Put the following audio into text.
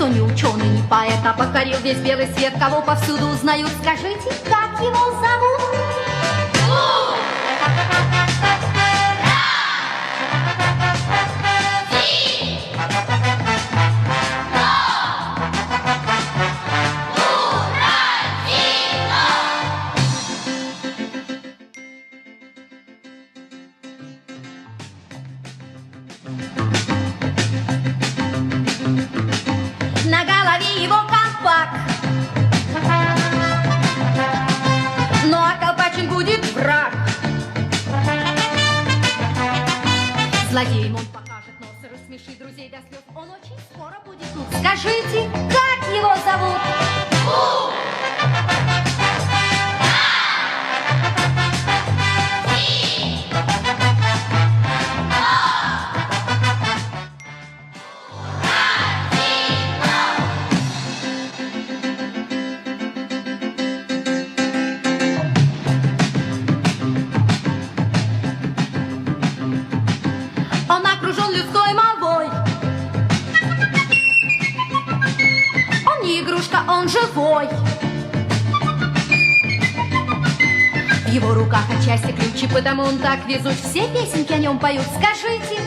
кто не ученый, не поэт, а покорил весь белый свет, кого повсюду узнают. Скажите, как его зовут? На голове его колпак, ну а колпачен будет враг. Злодеем он покажет нос и рассмешит друзей до слез. Он очень скоро будет тут. Скажите, как его зовут? Он окружен людской молвой. Он не игрушка, он живой. В его руках отчасти ключи, потому он так везуч. Все песенки о нем поют. Скажите,